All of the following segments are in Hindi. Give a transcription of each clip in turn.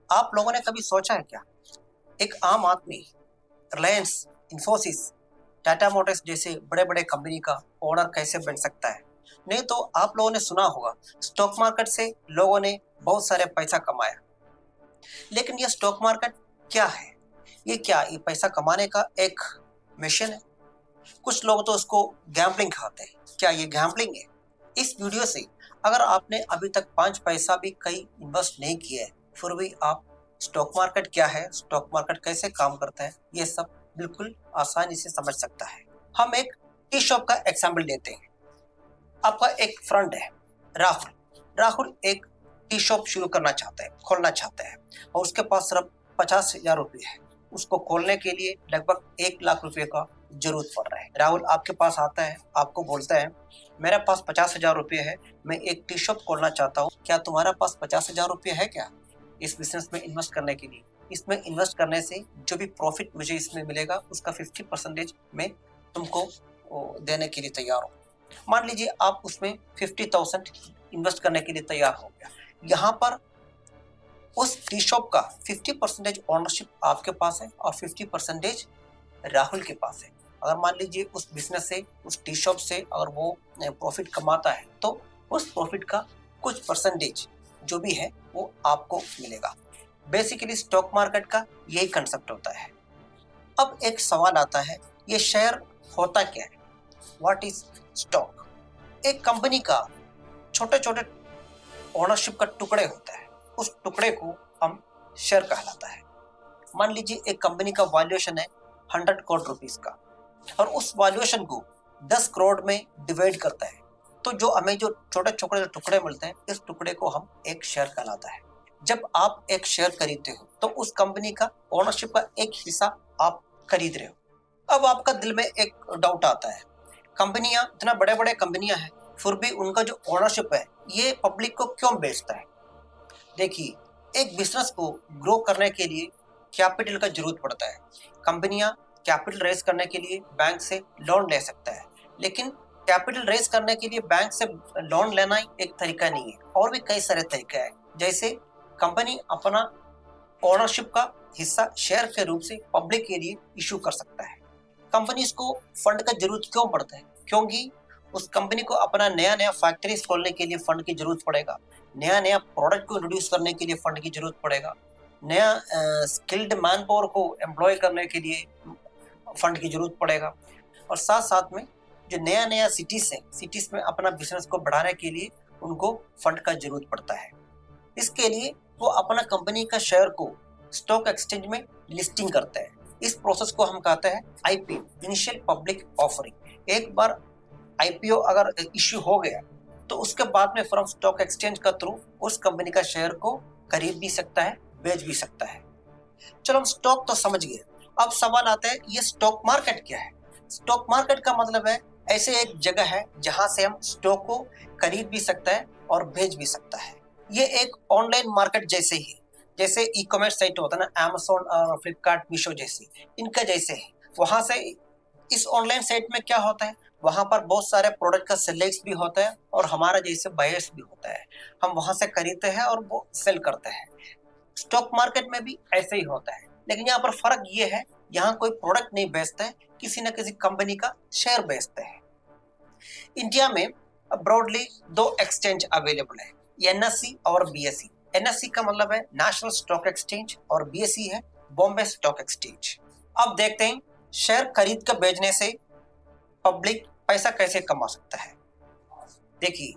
आप लोगों ने कभी सोचा है क्या, एक आम आदमी रिलायंस, इंफोसिस, टाटा मोटर्स जैसे बड़े बड़े कंपनी का ओनर कैसे बन सकता है? नहीं तो आप लोगों ने सुना होगा, स्टॉक मार्केट से लोगों ने बहुत सारे पैसा कमाया। लेकिन ये स्टॉक मार्केट क्या है? ये पैसा कमाने का एक मिशन है? कुछ लोग तो उसको गैम्बलिंग कहते हैं। क्या ये गैम्बलिंग है? इस वीडियो से अगर आपने अभी तक 5 पैसा भी कहीं इन्वेस्ट नहीं किया है, फिर भी आप स्टॉक मार्केट क्या है, स्टॉक मार्केट कैसे काम करता है, ये सब बिल्कुल आसानी से समझ सकता है। हम एक टी शॉप का एग्जाम्पल लेते हैं। आपका एक फ्रेंड है, राहुल। राहुल एक टी शॉप शुरू करना चाहता है, खोलना चाहता है, और उसके पास सिर्फ 50,000 रुपये है। उसको खोलने के लिए लगभग 1 लाख रुपए का जरूरत पड़ रहा है। राहुल आपके पास आता है, आपको बोलता है, मेरे पास 50,000 रुपये है, मैं एक टी शॉप खोलना चाहता हूँ, क्या तुम्हारा पास 50,000 रुपये है क्या इस बिजनेस में इन्वेस्ट करने के लिए? इसमें इन्वेस्ट करने से जो भी प्रॉफिट मुझे इसमें मिलेगा उसका 50% मैं तुमको देने के लिए तैयार हूँ। मान लीजिए आप उसमें 50,000 इन्वेस्ट करने के लिए तैयार हो गया। यहाँ पर उस टी शॉप का 50% ओनरशिप आपके पास है और 50% राहुल के पास है। अगर मान लीजिए उस बिजनेस से, उस टी शॉप से अगर वो प्रॉफिट कमाता है तो उस प्रॉफिट का कुछ परसेंटेज जो भी है वो आपको मिलेगा। बेसिकली स्टॉक मार्केट का यही कंसेप्ट होता है। अब एक सवाल आता है, ये शेयर होता क्या है? What is stock? एक कंपनी का छोटे छोटे ओनरशिप का टुकड़े होता है, उस टुकड़े को हम शेयर कहलाता है। मान लीजिए एक कंपनी का वैल्यूएशन है 100 करोड़ रुपीस का, और उस वैल्यूएशन को 10 करोड़ में डिवाइड करता है, तो जो हमें जो छोटे छोटे टुकड़े मिलते हैं, इस टुकड़े को हम एक शेयर कहलाता है। जब आप एक शेयर खरीदते हो तो उस कंपनी का ओनरशिप का एक हिस्सा आप खरीद रहे हो। अब आपका दिल में एक डाउट आता है, कंपनियां इतना बड़े बड़े कंपनियां हैं, फिर भी उनका जो ओनरशिप है ये पब्लिक को क्यों बेचता है? देखिए, एक बिजनेस को ग्रो करने के लिए कैपिटल का जरूरत पड़ता है। कंपनियां कैपिटल रेज करने के लिए बैंक से लोन ले सकता है, लेकिन कैपिटल रेज करने के लिए बैंक से लोन लेना ही एक तरीका नहीं है, और भी कई सारे तरीके हैं। जैसे कंपनी अपना ओनरशिप का हिस्सा शेयर के रूप से पब्लिक के लिए इशू कर सकता है। कंपनीज को फंड का जरूरत क्यों पड़ता है? क्योंकि उस कंपनी को अपना नया नया फैक्ट्रीज खोलने के लिए फंड की जरूरत पड़ेगा, नया नया प्रोडक्ट को इंट्रोड्यूस करने के लिए फंड की जरूरत पड़ेगा, नया स्किल्ड मैन पावर को एम्प्लॉय करने के लिए फंड की जरूरत पड़ेगा, और साथ साथ में जो नया नया सिटीज है, सिटीज में अपना बिजनेस को बढ़ाने के लिए उनको फंड का जरूरत पड़ता है। इसके लिए वो अपना कंपनी का शेयर को स्टॉक एक्सचेंज में लिस्टिंग करते हैं। इस प्रोसेस को हम कहते हैं आईपीओ, इनिशियल पब्लिक ऑफरिंग। एक बार आईपीओ अगर इश्यू हो गया तो उसके बाद में फर्म स्टॉक एक्सचेंज का थ्रू उस कंपनी का शेयर को खरीद भी सकता है, बेच भी सकता है। चलो, हम स्टॉक तो समझ गए। अब सवाल आता है, ये स्टॉक मार्केट क्या है? स्टॉक मार्केट का मतलब है ऐसे एक जगह है जहां से हम स्टॉक को खरीद भी सकता है और बेच भी सकता है। ये एक ऑनलाइन मार्केट जैसे ही, जैसे ई कॉमर्स साइट होता है ना, अमेज़न और फ्लिपकार्ट, मीशो जैसी, इनका जैसे है। वहां से इस ऑनलाइन साइट में क्या होता है, वहां पर बहुत सारे प्रोडक्ट का सेलेक्ट भी होता है और हमारा जैसे बायर्स भी होता है। हम वहां से खरीदते हैं और वो सेल करते हैं। स्टॉक मार्केट में भी ऐसे ही होता है, लेकिन यहाँ पर फर्क ये है, यहाँ कोई प्रोडक्ट नहीं बेचता है, किसी न किसी कंपनी का शेयर बेचते हैं। इंडिया में ब्रॉडली 2 एक्सचेंज अवेलेबल है, एनएससी और बीएसई। एनएससी का मतलब है नेशनल स्टॉक एक्सचेंज और बीएसई है बॉम्बे स्टॉक एक्सचेंज। अब देखते हैं शेयर खरीद कर बेचने से पब्लिक पैसा कैसे कमा सकता है। देखिए,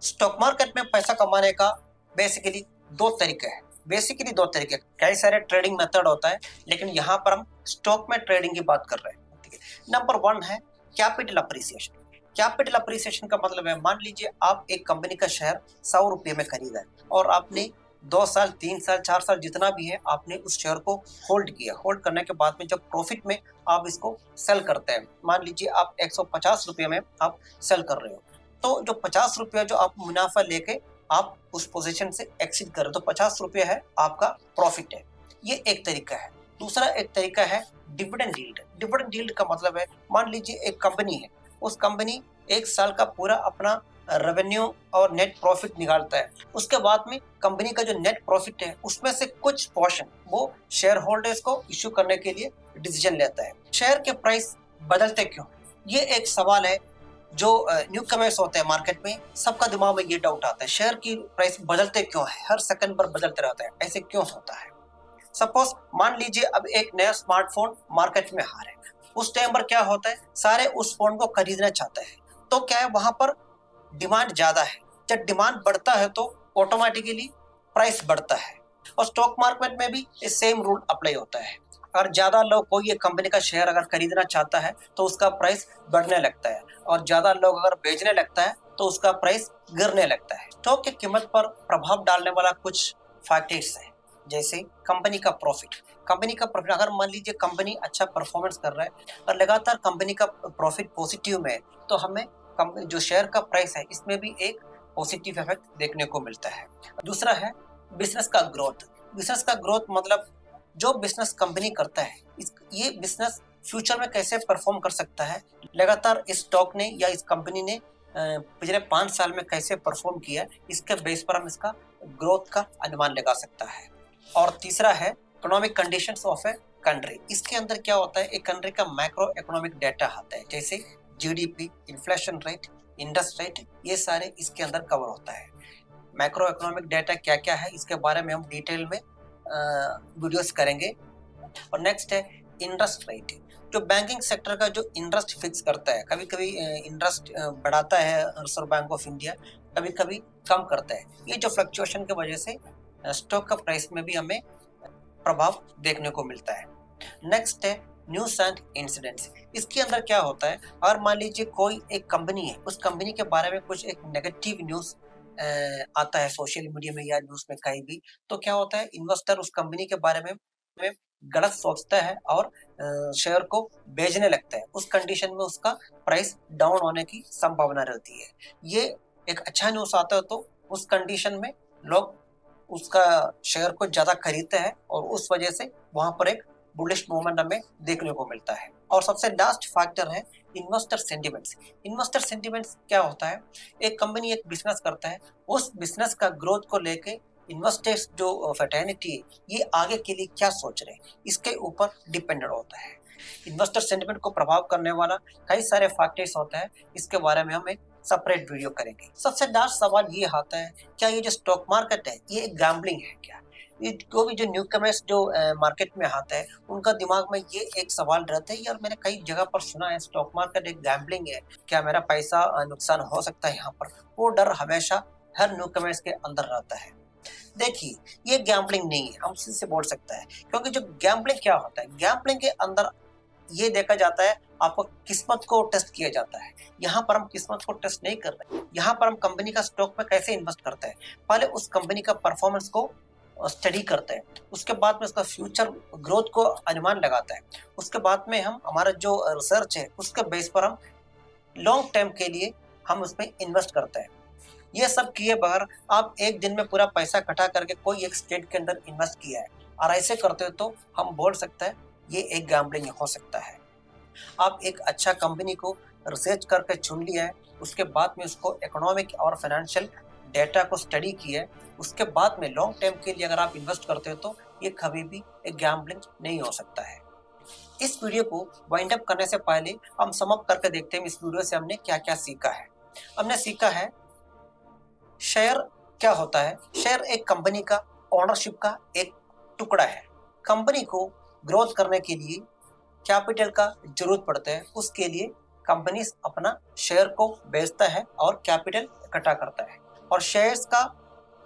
स्टॉक मार्केट में पैसा कमाने का बेसिकली दो तरीके हैं। कई सारे ट्रेडिंग मेथड होता है, लेकिन यहाँ पर हम स्टॉक में ट्रेडिंग की बात कर रहे हैं। ठीक है। नंबर 1 है कैपिटल अप्रिसिएशन। कैपिटल अप्रिसिएशन का मतलब है, मान लीजिए आप एक कंपनी का शेयर 100 रुपये में खरीदा है और आपने 2 साल, 3 साल, 4 साल जितना भी है आपने उस शेयर को होल्ड किया। होल्ड करने के बाद में जब प्रॉफिट में आप इसको सेल करते हैं, मान लीजिए आप 150 रुपये में आप सेल कर रहे हो, तो जो 50 रुपये जो आप मुनाफा लेके आप उस पोजीशन से एक्सिट कर रहे हो, तो 50 रुपये है आपका प्रॉफिट है। ये एक तरीका है। दूसरा एक तरीका है डिविडेंड यील्ड। डिविडेंड यील्ड का मतलब है, मान लीजिए एक कंपनी है, उस कंपनी 1 साल का पूरा अपना रेवेन्यू और नेट प्रॉफिट निकालता है। उसके बाद में कंपनी का जो नेट प्रॉफिट है उसमें से कुछ पोर्शन वो शेयर होल्डर्स को इश्यू करने के लिए डिसीजन लेता है। शेयर के प्राइस बदलते क्यों, ये एक सवाल है जो न्यू कमर्स होते हैं मार्केट में, सबका दिमाग में ये डाउट आता है, शेयर की प्राइस बदलते क्यों है, हर सेकंड पर बदलते रहता है, ऐसे क्यों होता है। सपोज मान लीजिए अब एक नया स्मार्टफोन मार्केट में आ रहा है, उस टाइम पर क्या होता है, सारे उस फोन को खरीदना चाहते हैं, तो क्या है वहां पर डिमांड ज्यादा है। जब डिमांड बढ़ता है तो ऑटोमेटिकली प्राइस बढ़ता है। और स्टॉक मार्केट में भी ये सेम रूल अप्लाई होता है। अगर ज्यादा लोग कोई एक कंपनी का शेयर अगर खरीदना चाहता है तो उसका प्राइस बढ़ने लगता है, और ज्यादा लोग अगर बेचने लगता है तो उसका प्राइस गिरने लगता है। स्टॉक की कीमत पर प्रभाव डालने वाला कुछ फैक्टर्स है, जैसे कंपनी का प्रॉफिट। कंपनी का प्रॉफिट, अगर मान लीजिए कंपनी अच्छा परफॉर्मेंस कर रहा है और लगातार कंपनी का प्रॉफिट पॉजिटिव में है, तो हमें जो शेयर का प्राइस है इसमें भी एक पॉजिटिव इफेक्ट देखने को मिलता है। दूसरा है बिजनेस का ग्रोथ। बिजनेस का ग्रोथ मतलब जो बिजनेस कंपनी करता है ये बिजनेस फ्यूचर में कैसे परफॉर्म कर सकता है, लगातार इस स्टॉक ने या इस कंपनी ने पिछले 5 साल में कैसे परफॉर्म किया, इसके बेस पर हम इसका ग्रोथ का अनुमान लगा सकता है। और तीसरा है economic conditions of a country. इसके अंदर क्या होता है, एक कंट्री का मैक्रो इकोनॉमिक डाटा आता है, जैसे GDP, inflation rate, interest rate, ये सारे इसके अंदर कवर होता है। मैक्रो इकोनॉमिक डाटा क्या क्या है इसके बारे में हम डिटेल में वीडियोस करेंगे। और नेक्स्ट है इंटरेस्ट रेट, जो बैंकिंग सेक्टर का जो इंटरेस्ट फिक्स करता है। कभी कभी इंटरेस्ट बढ़ाता है रिजर्व बैंक ऑफ इंडिया, कभी कभी कम करता है। ये जो फ्लक्चुएशन की वजह से स्टॉक का प्राइस में भी हमें प्रभाव देखने को मिलता है। नेक्स्ट है न्यूज एंड इंसिडेंट्स। इसके अंदर क्या होता है, अगर मान लीजिए कोई एक कंपनी है, उस कंपनी के बारे में कुछ एक नेगेटिव न्यूज आता है सोशल मीडिया में या न्यूज में कहीं भी, तो क्या होता है, इन्वेस्टर उस कंपनी के बारे में गलत सोचता है और शेयर को बेचने लगता है। उस कंडीशन में उसका प्राइस डाउन होने की संभावना रहती है। ये एक अच्छा न्यूज आता है तो उस कंडीशन में लोग उसका शेयर को ज्यादा खरीदते हैं और उस वजह से वहां पर एक बुलिश मूवमेंट हमें देखने को मिलता है। और सबसे लास्ट फैक्टर है इन्वेस्टर सेंटिमेंट्स। इन्वेस्टर सेंटिमेंट्स क्या होता है, एक कंपनी एक बिजनेस करता है, उस बिजनेस का ग्रोथ को लेके इन्वेस्टर्स जो फैटर्निटी है ये आगे के लिए क्या सोच रहे हैं, इसके ऊपर डिपेंडेंट होता है। इन्वेस्टर सेंटिमेंट को प्रभाव करने वाला कई सारे फैक्टर्स होता है, इसके बारे में हम एक सेपरेट वीडियो करेंगे। सबसे लास्ट सवाल ये आता है, क्या ये जो स्टॉक मार्केट है ये एक गैम्बलिंग है क्या। ये कोई भी जो न्यू कमर्स जो मार्केट में आता है उनका दिमाग में ये एक सवाल रहता है, यार मैंने कई जगह पर सुना है स्टॉक मार्केट एक गैम्बलिंग है, क्या मेरा पैसा नुकसान हो सकता है यहाँ पर। वो डर हमेशा हर न्यू कमर्स के अंदर रहता है। देखिए ये गैम्बलिंग नहीं है, हम से बोल सकता है, क्योंकि जो गैम्बलिंग क्या होता है, गैम्बलिंग के अंदर ये देखा जाता है आपको किस्मत को टेस्ट किया जाता है। यहाँ पर हम किस्मत को टेस्ट नहीं कर रहे, यहाँ पर हम कंपनी का स्टॉक में कैसे इन्वेस्ट करते हैं, पहले उस कंपनी का परफॉर्मेंस को स्टडी करते हैं, उसके बाद में उसका फ्यूचर ग्रोथ को अनुमान लगाता है, उसके बाद में हम हमारा जो रिसर्च है उसके बेस पर हम लॉन्ग टर्म के लिए हम उसमें इन्वेस्ट करते हैं। ये सब किए बगैर आप एक दिन में पूरा पैसा इकट्ठा करके कोई एक स्टेट के अंदर इन्वेस्ट किया है और ऐसे करते हो तो हम बोल सकते हैं ये एक गैम्बलिंग हो सकता है। आप एक अच्छा कंपनी को रिसर्च करके चुन लिया है, उसके बाद में उसको इकोनॉमिक और फाइनेंशियल डेटा को स्टडी किया है, उसके बाद में लॉन्ग टर्म के लिए अगर आप इन्वेस्ट करते हो तो ये कभी भी एक गैम्बलिंग नहीं हो सकता है। इस वीडियो को वाइंड अप करने से पहले हम सम अप करके देखते हैं इस वीडियो से हमने क्या क्या सीखा है। हमने सीखा है शेयर क्या होता है। शेयर एक कंपनी का ओनरशिप का एक टुकड़ा है। कंपनी को ग्रोथ करने के लिए कैपिटल का जरूरत पड़ता है, उसके लिए कंपनी अपना शेयर को बेचता है और कैपिटल इकट्ठा करता है। और शेयर्स का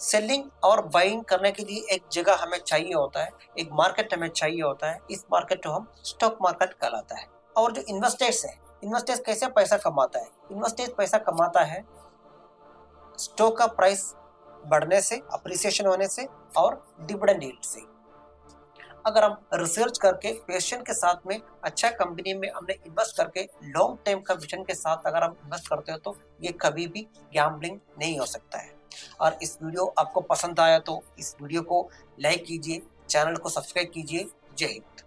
सेलिंग और बाइंग करने के लिए एक जगह हमें चाहिए होता है, एक मार्केट हमें चाहिए होता है, इस मार्केट को हम स्टॉक मार्केट कहलाता है। और जो इन्वेस्टर्स है, इन्वेस्टर्स कैसे पैसा कमाता है, इन्वेस्टर्स पैसा कमाता है स्टॉक का प्राइस बढ़ने से, अप्रिसिएशन होने से और डिविडेंड यील्ड से। अगर हम रिसर्च करके पेशेंट के साथ में अच्छा कंपनी में हमने इन्वेस्ट करके लॉन्ग टर्म का विजन के साथ अगर हम इन्वेस्ट करते हो तो ये कभी भी गैम्बलिंग नहीं हो सकता है। और इस वीडियो आपको पसंद आया तो इस वीडियो को लाइक कीजिए, चैनल को सब्सक्राइब कीजिए। जय हिंद।